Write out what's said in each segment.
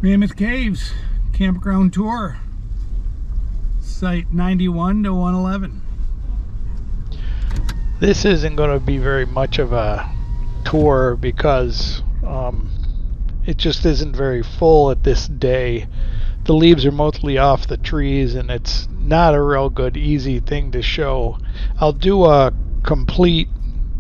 Mammoth Caves Campground Tour, Site 91 to 111. This isn't going to be very much of a tour because it just isn't very full at this day. The leaves are mostly off the trees and it's not a real good, easy thing to show. I'll do a complete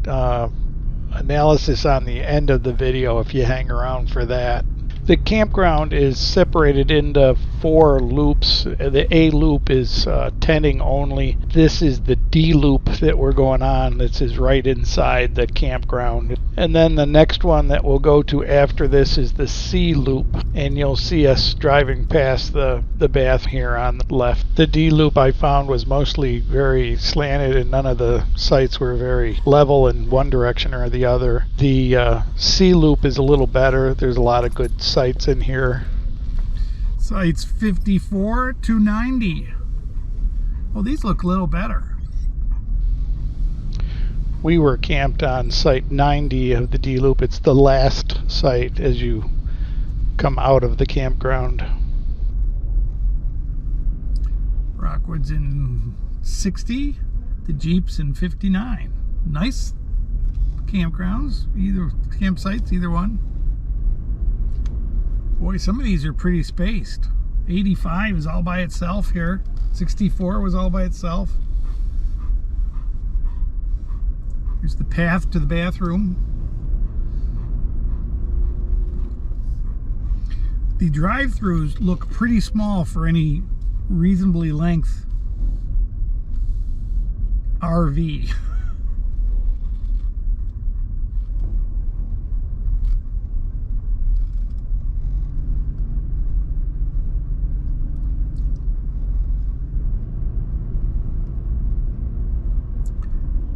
analysis on the end of the video if you hang around for that. The campground is separated into 4 loops. The A loop is tenting only. This is the D loop that we're going on. This is right inside the campground. And then the next one that we'll go to after this is the C loop. And you'll see us driving past the bath here on the left. The D loop I found was mostly very slanted and none of the sites were very level in one direction or the other. The C loop is a little better. There's a lot of good sites in here. Sites 54 to 90. Oh, these look a little better. We were camped on site 90 of the D loop. It's the last site as you come out of the campground. Rockwood's in 60. The Jeep's in 59. Nice campgrounds, either campsites, either one. Boy, some of these are pretty spaced. 85 is all by itself here. 64 was all by itself. Here's the path to the bathroom. The drive-throughs look pretty small for any reasonably length RV.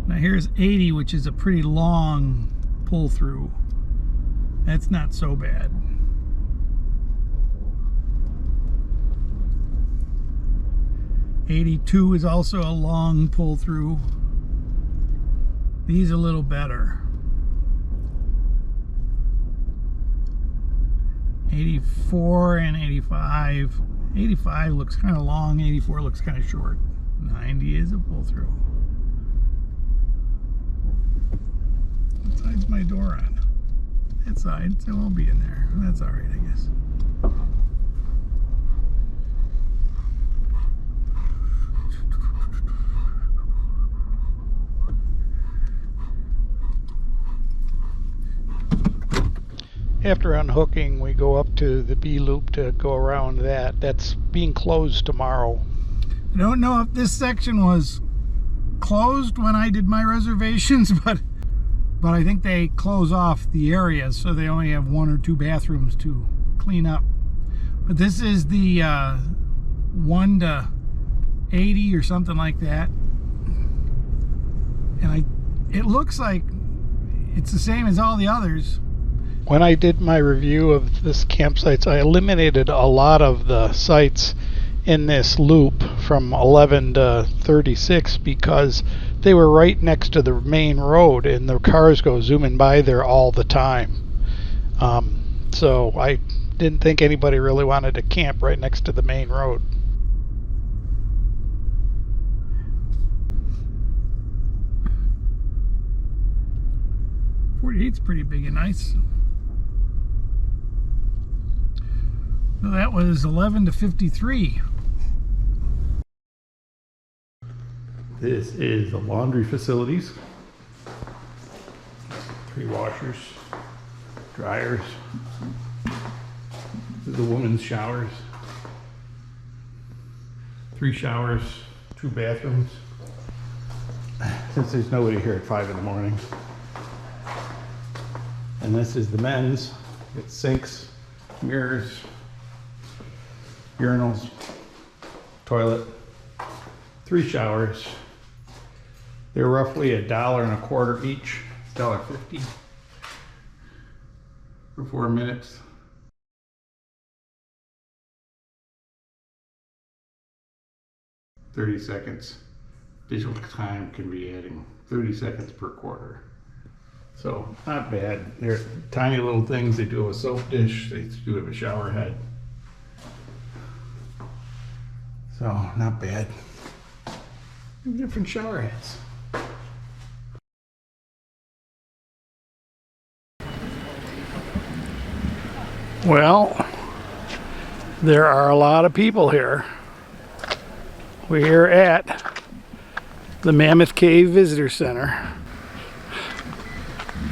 Now here's 80, which is a pretty long pull through. That's not so bad. '82 is also a long pull through. These are a little better. 84 and 85. 85 looks kind of long, 84 looks kind of short. 90 is a pull through. What side's my door on? That side, so it won't be in there. That's alright, I guess. After unhooking, we go up to the B loop to go around that. That's being closed tomorrow. I don't know if this section was closed when I did my reservations, but I think they close off the areas, so they only have 1 or 2 bathrooms to clean up. But this is the 1 to 80 or something like that. And it looks like it's the same as all the others. When I did my review of this campsites, I eliminated a lot of the sites in this loop from 11 to 36 because they were right next to the main road and the cars go zooming by there all the time. So I didn't think anybody really wanted to camp right next to the main road. .48's pretty big and nice. So that was 11 to 53. This is the laundry facilities. 3 washers, dryers. This is the women's showers. 3 showers, 2 bathrooms. Since there's nobody here at 5 in the morning. And this is the men's. It's sinks, mirrors, urinals, toilet, 3 showers. They're roughly $1.25 each, $1.50 for 4 minutes. $30 seconds. Digital time can be adding 30 seconds per quarter. So not bad. They're tiny little things. They do have a soap dish. They do have a shower head. So, not bad. Different shower heads. Well, there are a lot of people here. We're at the Mammoth Cave Visitor Center,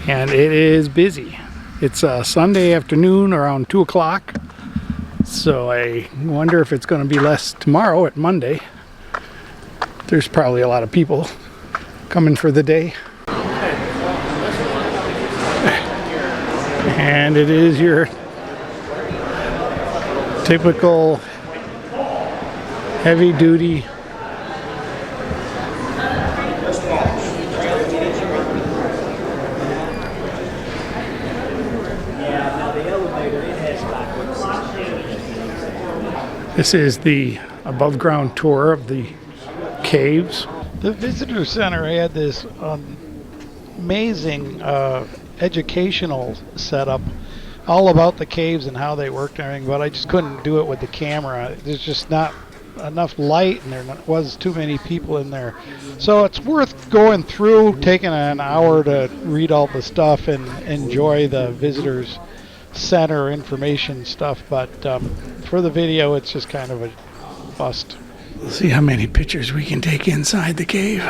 and it is busy. It's a Sunday afternoon around 2 o'clock, so I wonder if it's going to be less tomorrow at Monday. There's probably a lot of people coming for the day. And it is your typical heavy duty This is the above ground tour of the caves. The visitor center had this amazing educational setup all about the caves and how they worked and everything, but I just couldn't do it with the camera. There's just not enough light and there was too many people in there. So it's worth going through, taking an hour to read all the stuff and enjoy the visitors center information stuff, but for the video it's just kind of a bust. Let's see how many pictures we can take inside the cave.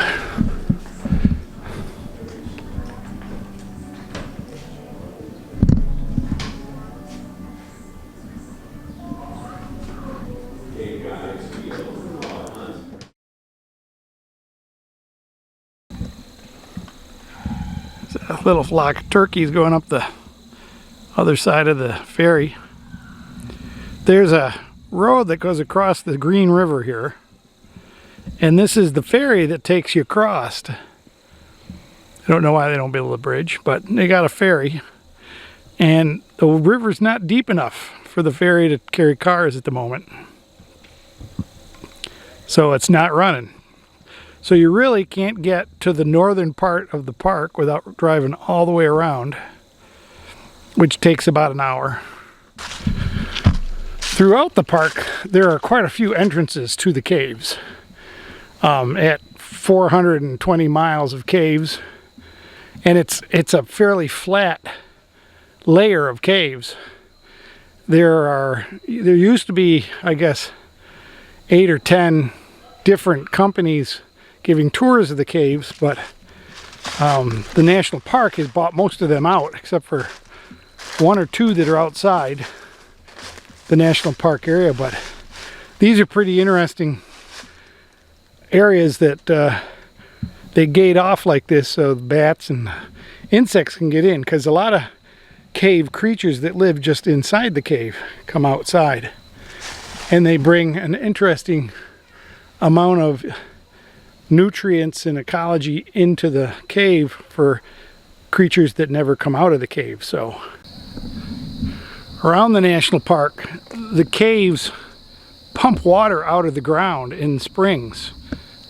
There's a little flock of turkeys going up the other side of the ferry. There's a road that goes across the Green River here, and this is the ferry that takes you across. I don't know why they don't build a bridge, but they got a ferry, and the river's not deep enough for the ferry to carry cars at the moment, so it's not running. So you really can't get to the northern part of the park without driving all the way around, which takes about an hour. Throughout the park, there are quite a few entrances to the caves. At 420 miles of caves, and it's a fairly flat layer of caves. There used to be, I guess, 8 or 10 different companies giving tours of the caves, but the national park has bought most of them out, except for 1 or 2 that are outside the national park area. But these are pretty interesting areas that they gate off like this so bats and insects can get in, because a lot of cave creatures that live just inside the cave come outside, and they bring an interesting amount of nutrients and ecology into the cave for creatures that never come out of the cave. So around the national park, the caves pump water out of the ground in springs.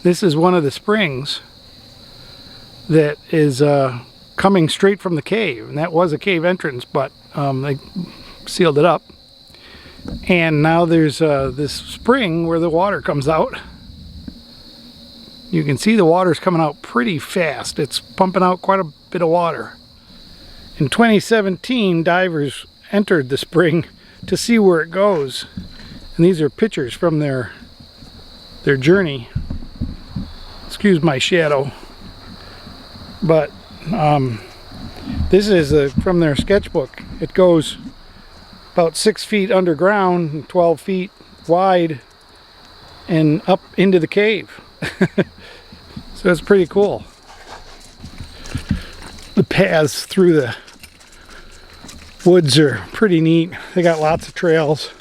This is one of the springs that is coming straight from the cave, and that was a cave entrance, but they sealed it up, and now there's this spring where the water comes out. You can see the water's coming out pretty fast. It's pumping out quite a bit of water. In 2017, divers entered the spring to see where it goes, and these are pictures from their journey. Excuse my shadow, but this is from their sketchbook. It goes about 6 feet underground and 12 feet wide and up into the cave. So it's pretty cool. The paths through the woods are pretty neat. They got lots of trails,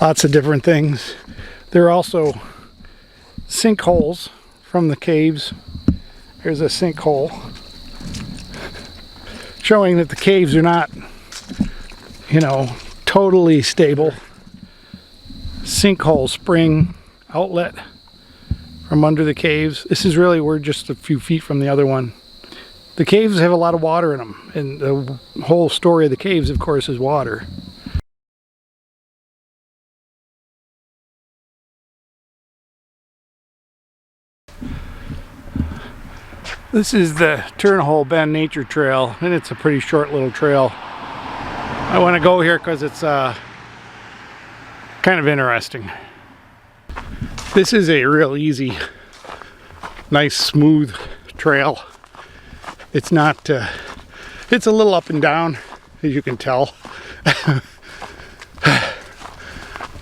lots of different things. There are also sinkholes from the caves. Here's a sinkhole showing that the caves are not, you know, totally stable. Sinkhole spring outlet from under the caves. This is really, we're just a few feet from the other one. The caves have a lot of water in them, and the whole story of the caves, of course, is water. This is the Turnhole Bend Nature Trail, and it's a pretty short little trail. I want to go here because it's kind of interesting. This is a real easy, nice, smooth trail. It's not, it's a little up and down, as you can tell.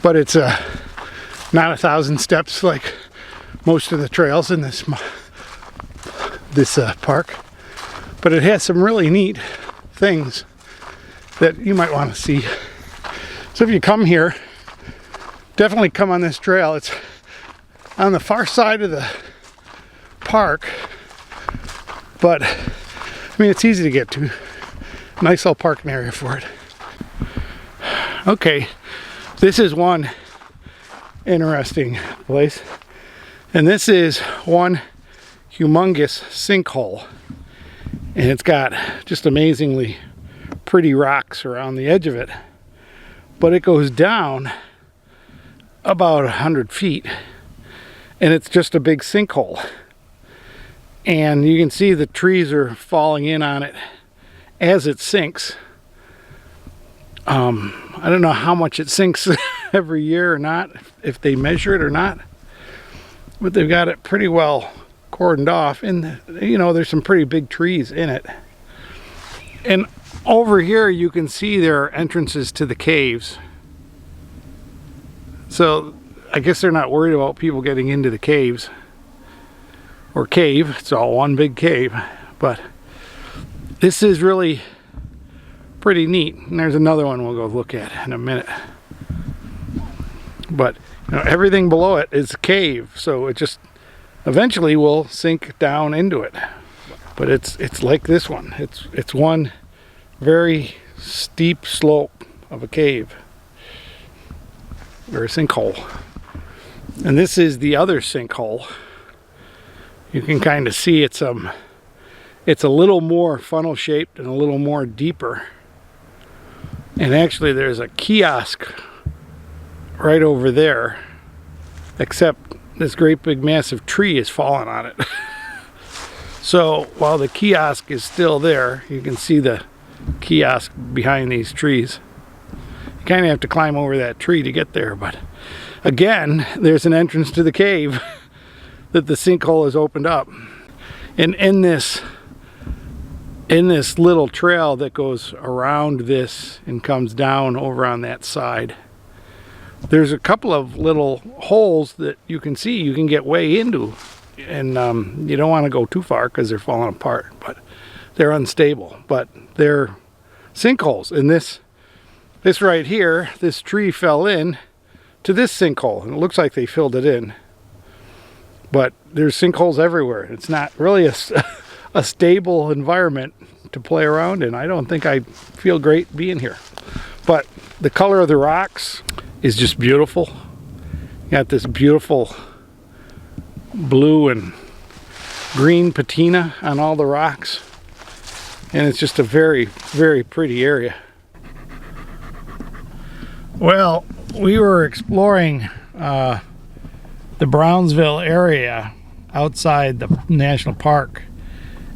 But it's not 1,000 steps like most of the trails in this park. But it has some really neat things that you might want to see. So if you come here, definitely come on this trail. It's on the far side of the park, but I mean, it's easy to get to. Nice little parking area for it. Okay, this is one interesting place, and this is one humongous sinkhole, and it's got just amazingly pretty rocks around the edge of it, but it goes down about 100 feet, and it's just a big sinkhole, and you can see the trees are falling in on it as it sinks. I don't know how much it sinks every year or not, if they measure it or not, but they've got it pretty well cordoned off, and you know, there's some pretty big trees in it. And over here you can see there are entrances to the caves, so I guess they're not worried about people getting into the caves or cave. It's all one big cave. But this is really pretty neat, and there's another one we'll go look at in a minute. But you know, everything below it is a cave, so it just eventually will sink down into it. But it's like this one. It's one very steep slope of a cave or a sinkhole. And this is the other sinkhole. You can kind of see it's a little more funnel shaped and a little more deeper. And actually there's a kiosk right over there, except this great big massive tree is falling on it. So while the kiosk is still there, you can see the kiosk behind these trees. You kind of have to climb over that tree to get there, but again, there's an entrance to the cave that the sinkhole has opened up. And in this little trail that goes around this and comes down over on that side, there's a couple of little holes that you can see you can get way into, and you don't want to go too far because they're falling apart, but they're unstable, but they're sinkholes. And this right here, this tree fell in to this sinkhole, and it looks like they filled it in, but there's sinkholes everywhere. It's not really a stable environment to play around in. I don't think I feel great being here, but the color of the rocks is just beautiful. You got this beautiful blue and green patina on all the rocks, and it's just a very, very pretty area. Well, we were exploring the Brownsville area outside the national park,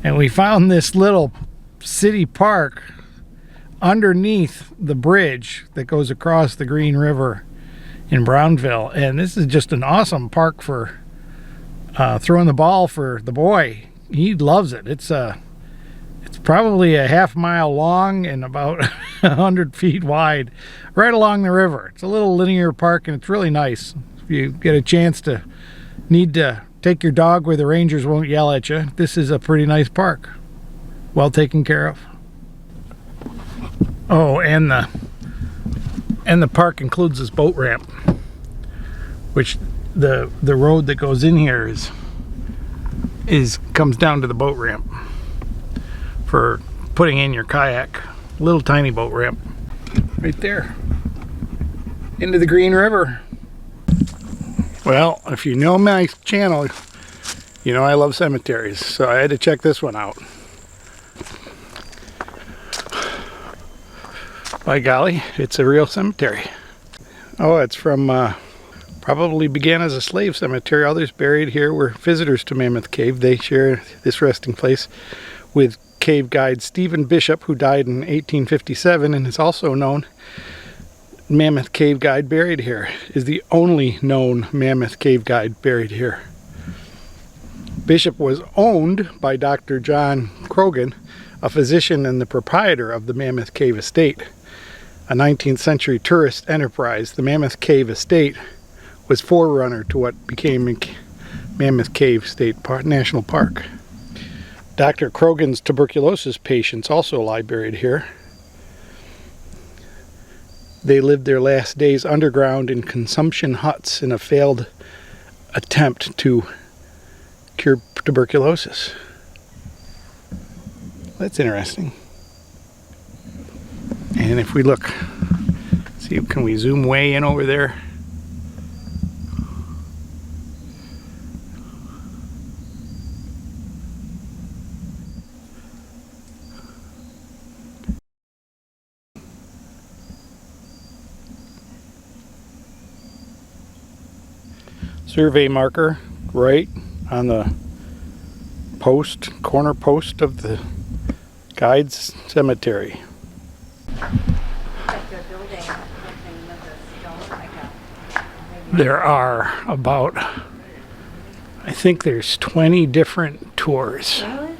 and we found this little city park underneath the bridge that goes across the Green River in Brownsville. And this is just an awesome park for throwing the ball for the boy. He loves it. It's probably a half-mile long and about 100 feet wide, right along the river. It's a little linear park, and it's really nice. If you get a chance to need to take your dog where the rangers won't yell at you, this is a pretty nice park, well taken care of. Oh, and the park includes this boat ramp, which the road that goes in here comes down to the boat ramp for putting in your kayak. Little tiny boat ramp right there into the Green River. Well, if you know my channel, you know I love cemeteries, so I had to check this one out. By golly, it's a real cemetery. Oh, it's from Probably began as a slave cemetery. Others buried here were visitors to Mammoth Cave. They share this resting place with cave guide Stephen Bishop, who died in 1857 and is also known Mammoth Cave guide buried here, is the only known Mammoth Cave guide buried here. Bishop was owned by Dr. John Croghan, a physician and the proprietor of the Mammoth Cave Estate, a 19th century tourist enterprise. The Mammoth Cave Estate was forerunner to what became Mammoth Cave National Park. Dr. Croghan's tuberculosis patients also lie buried here. They lived their last days underground in consumption huts in a failed attempt to cure tuberculosis. That's interesting. And if we look, see, can we zoom way in over there? Survey marker right on the post, corner post of the guide's cemetery. There are about, I think there's 20 different tours. Really?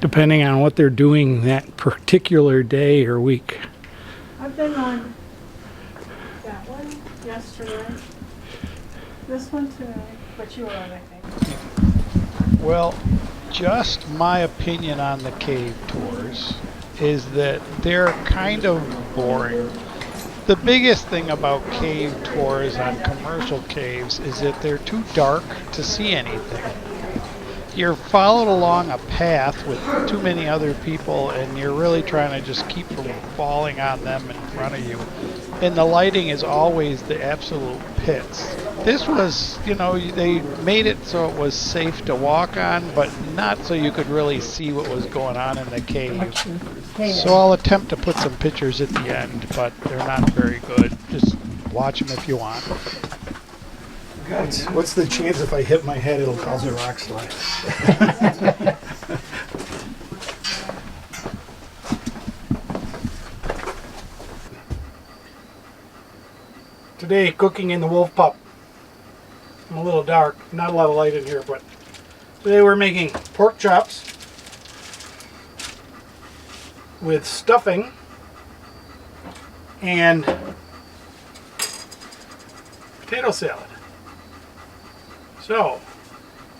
Depending on what they're doing that particular day or week. I've been on that one yesterday. This one today, but you were on, I think. Well, just my opinion on the cave tours is that they're kind of boring. The biggest thing about cave tours on commercial caves is that they're too dark to see anything. You're followed along a path with too many other people, and you're really trying to just keep from falling on them in front of you. And the lighting is always the absolute pits. This was, you know, they made it so it was safe to walk on, but not so you could really see what was going on in the cave. So I'll attempt to put some pictures at the end, but they're not very good. Just watch them if you want. What's the chance if I hit my head it'll cause a rock slide? Today, cooking in the Wolf Pup. I'm a little dark, not a lot of light in here, but today we're making pork chops with stuffing and potato salad. So,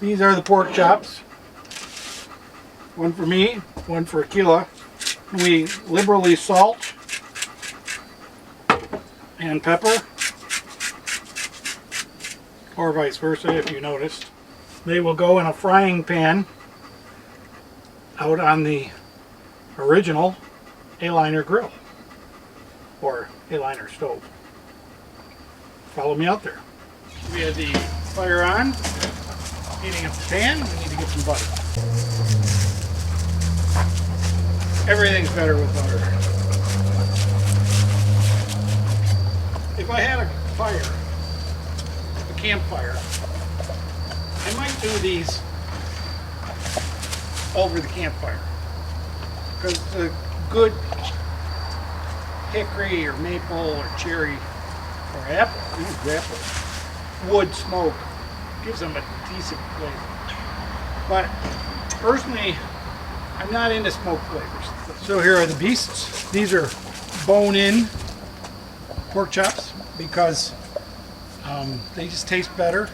these are the pork chops. One for me, one for Akila. We liberally salt and pepper, or vice versa if you noticed. They will go in a frying pan out on the original A-liner grill or A-liner stove. Follow me out there. We had the fire on, heating up the pan. We need to get some butter. Everything's better with butter. If I had a fire, a campfire, I might do these over the campfire, because the good hickory or maple or cherry or apple wood smoke gives them a decent flavor. But personally, I'm not into smoke flavors. So here are the beasts. These are bone-in pork chops because they just taste better.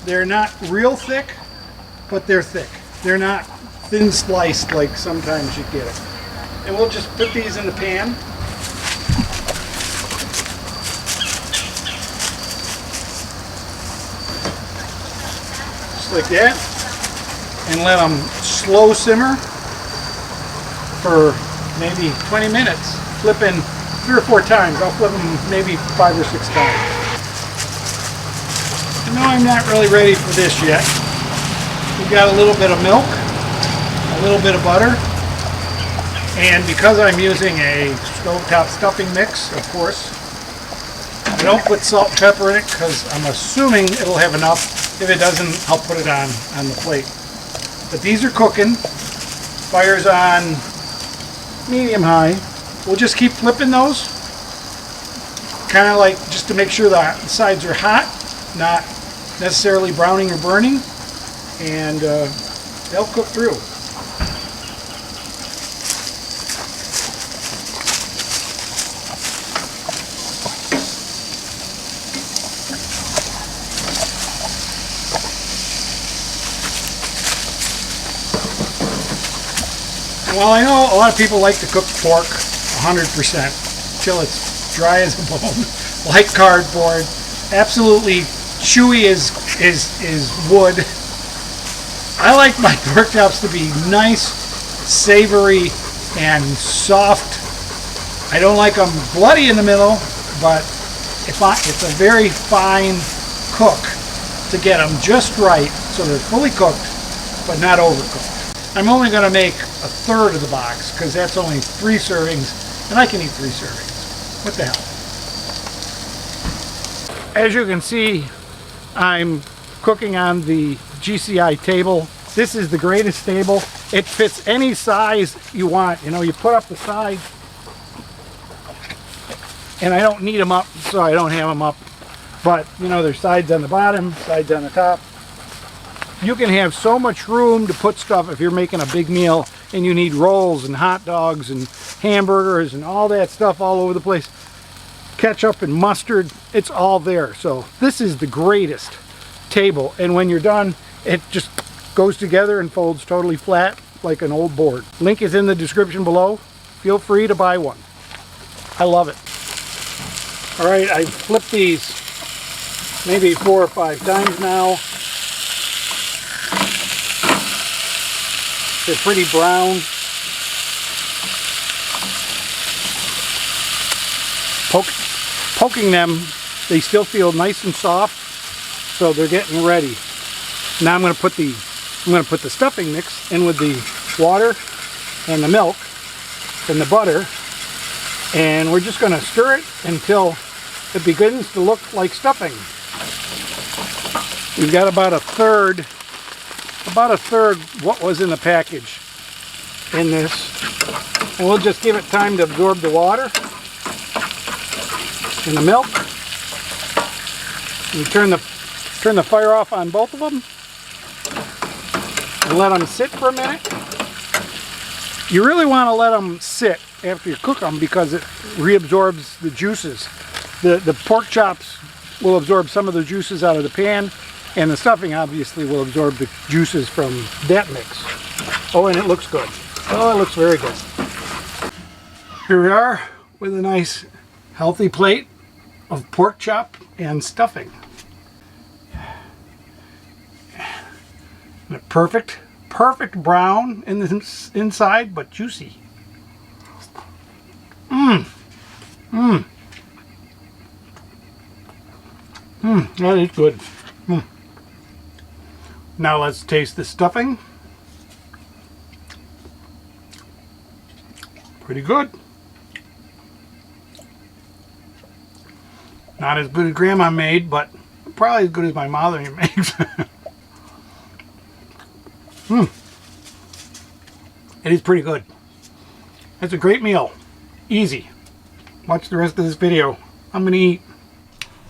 They're not real thick, but they're thick. They're not thin sliced like sometimes you get it. And we'll just put these in the pan. Like that, and let them slow simmer for maybe 20 minutes, flipping 3 or 4 times. I'll flip them maybe 5 or 6 times. And no, I'm not really ready for this yet. We've got a little bit of milk, a little bit of butter, and because I'm using a stovetop stuffing mix, of course, I don't put salt and pepper in it because I'm assuming it'll have enough. If it doesn't, I'll put it on the plate. But these are cooking. Fire's on medium high. We'll just keep flipping those. Kind of like just to make sure the sides are hot, not necessarily browning or burning. And they'll cook through. Well, I know a lot of people like to cook pork 100% till it's dry as a bone, like cardboard, absolutely chewy as wood. I like my pork chops to be nice, savory, and soft. I don't like them bloody in the middle, but it's a very fine cook to get them just right so they're fully cooked, but not overcooked. I'm only going to make a third of the box because that's only 3 servings, and I can eat 3 servings. What the hell? As you can see, I'm cooking on the GCI table. This is the greatest table. It fits any size you want. You know, you put up the sides, and I don't need them up, so I don't have them up. But, you know, there's sides on the bottom, sides on the top. You can have so much room to put stuff if you're making a big meal and you need rolls and hot dogs and hamburgers and all that stuff all over the place. Ketchup and mustard, it's all there. So this is the greatest table, and when you're done, it just goes together and folds totally flat like an old board. Link is in the description below. Feel free to buy one. I love it. All right, I've flipped these maybe 4 or 5 times now. They're pretty brown. Poking them, they still feel nice and soft, so they're getting ready. Now I'm going to put the stuffing mix in with the water and the milk and the butter, and we're just going to stir it until it begins to look like stuffing. We've got about a third what was in the package in this, and we'll just give it time to absorb the water and the milk. We turn the fire off on both of them and let them sit for a minute. You really want to let them sit after you cook them because it reabsorbs the juices. The pork chops will absorb some of the juices out of the pan, and the stuffing obviously will absorb the juices from that mix. Oh, and it looks good. Oh, it looks very good. Here we are with a nice healthy plate of pork chop and stuffing. And a perfect brown in the inside, but juicy. That is good. Now let's taste the stuffing. Pretty good. Not as good as Grandma made, but probably as good as my mother makes. It is pretty good. It's a great meal. Easy. Watch the rest of this video. I'm gonna eat.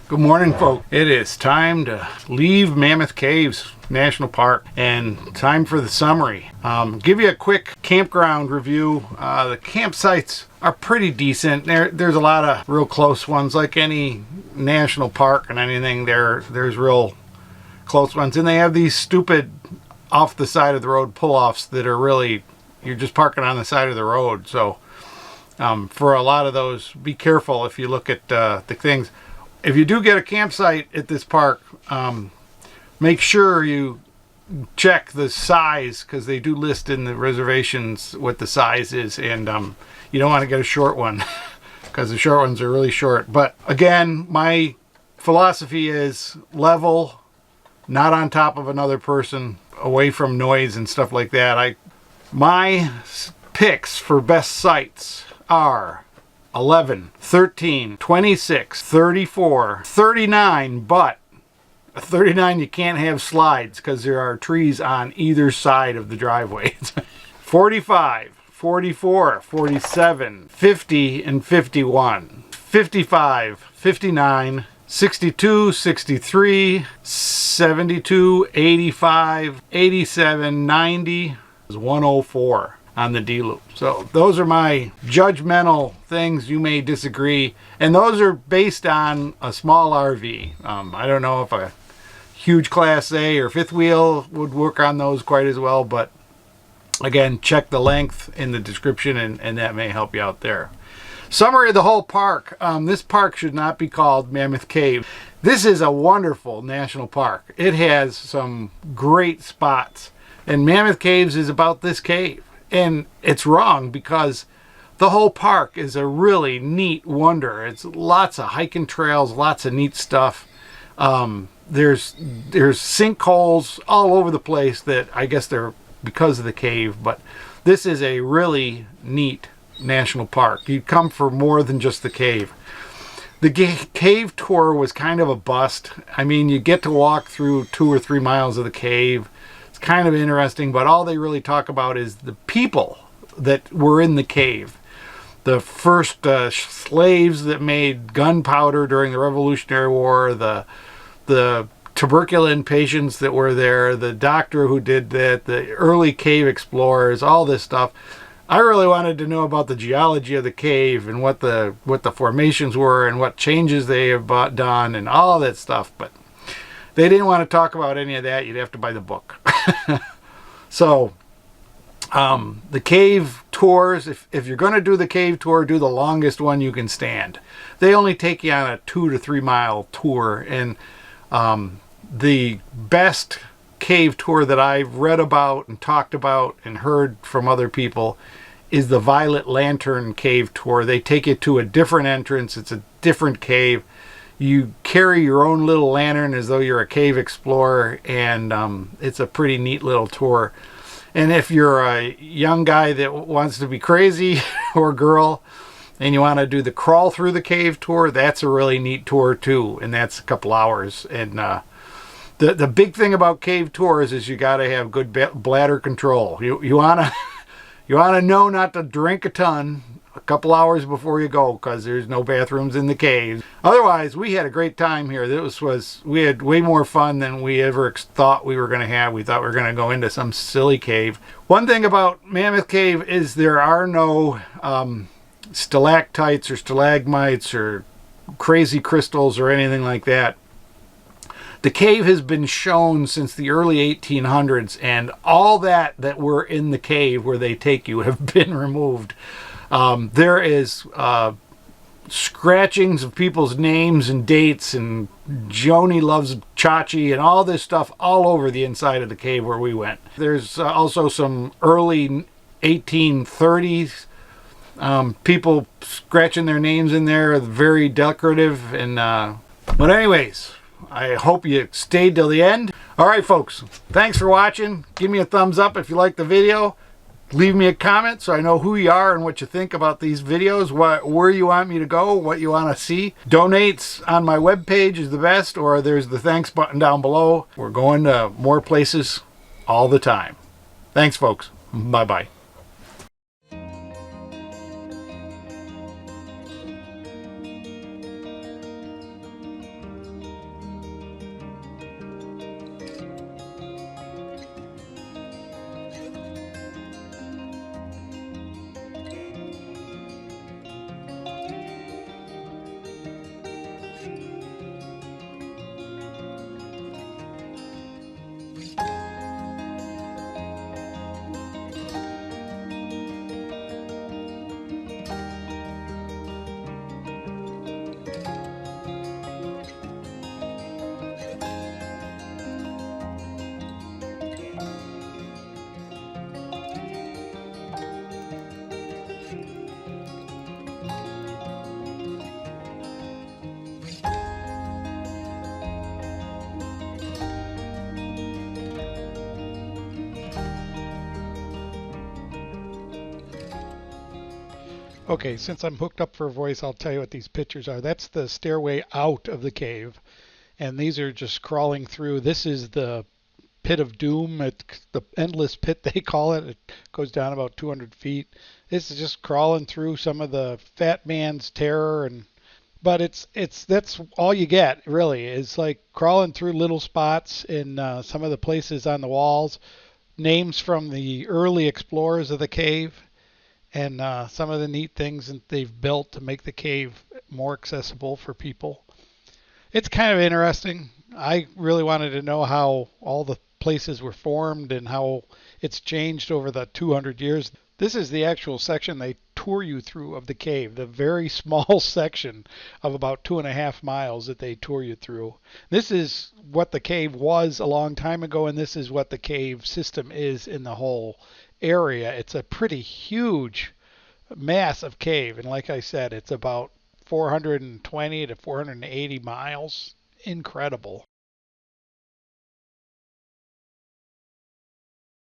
Good morning, folks. It is time to leave Mammoth Caves National Park and time for the summary. Give you a quick campground review. The campsites are pretty decent. There's a lot of real close ones, like any national park and anything. There's real close ones, and they have these stupid off the side of the road pull-offs that are really, you're just parking on the side of the road. So for a lot of those, be careful if you look at the things. If you do get a campsite at this park, make sure you check the size, because they do list in the reservations what the size is, and you don't want to get a short one because the short ones are really short. But again, my philosophy is level, not on top of another person, away from noise and stuff like that. My picks for best sites are 11, 13, 26, 34, 39, but 39 you can't have slides because there are trees on either side of the driveway. 45, 44, 47, 50, and 51. 55, 59, 62, 63, 72, 85, 87, 90, 104 on the D-loop. So those are my judgmental things. You may disagree. And those are based on a small RV. I don't know if a huge Class A or fifth wheel would work on those quite as well, but again, check the length in the description and that may help you out there. Summary of the whole park. This park should not be called Mammoth Cave. This is a wonderful national park. It has some great spots, and Mammoth Caves is about this cave. And it's wrong because the whole park is a really neat wonder. It's lots of hiking trails, lots of neat stuff. There's sinkholes all over the place that I guess they're because of the cave, but this is a really neat national park. You'd come for more than just the cave. The cave tour was kind of a bust. I mean, you get to walk through 2 or 3 miles of the cave. It's kind of interesting, but all they really talk about is the people that were in the cave. The first slaves that made gunpowder during the Revolutionary War, the tuberculin patients that were there, the doctor who did that, the early cave explorers, all this stuff. I really wanted to know about the geology of the cave and what the formations were and what changes they have done and all that stuff, but they didn't want to talk about any of that. You'd have to buy the book. So the cave tours, if you're going to do the cave tour, do the longest one you can stand. They only take you on a 2 to 3 mile tour, and the best cave tour that I've read about and talked about and heard from other people is the Violet Lantern Cave Tour. They take you to a different entrance. It's a different cave. You carry your own little lantern as though you're a cave explorer, and it's a pretty neat little tour. And if you're a young guy that wants to be crazy or girl and you want to do the crawl through the cave tour, that's a really neat tour too, and that's a couple hours. And the big thing about cave tours is you got to have good bladder control. You want to know not to drink a ton a couple hours before you go, because there's no bathrooms in the caves. Otherwise, we had a great time here. We had way more fun than we ever thought we were going to have. We thought we were going to go into some silly cave. One thing about Mammoth Cave is there are no stalactites or stalagmites or crazy crystals or anything like that. The cave has been shown since the early 1800s, and all that were in the cave where they take you have been removed. There is scratchings of people's names and dates, and Joni loves Chachi and all this stuff all over the inside of the cave where we went. There's also some early 1830s people scratching their names in there, very decorative. And but anyways, I hope you stayed till the end. All right, folks, thanks for watching. Give me a thumbs up if you like the video. Leave me a comment so I know who you are and what you think about these videos, where you want me to go, what you want to see. Donates on my webpage is the best, or there's the thanks button down below. We're going to more places all the time. Thanks, folks. Bye-bye. Okay, since I'm hooked up for voice, I'll tell you what these pictures are. That's the stairway out of the cave, and these are just crawling through. This is the pit of doom, the endless pit they call it. It goes down about 200 feet. This is just crawling through some of the fat man's terror, and but that's all you get really. It's like crawling through little spots in some of the places on the walls, names from the early explorers of the cave, and some of the neat things that they've built to make the cave more accessible for people. It's kind of interesting. I really wanted to know how all the places were formed and how it's changed over the 200 years. This is the actual section they tour you through of the cave, the very small section of about 2.5 miles that they tour you through. This is what the cave was a long time ago, and this is what the cave system is in the whole area. It's a pretty huge, massive cave, and like I said, it's about 420 to 480 miles. Incredible.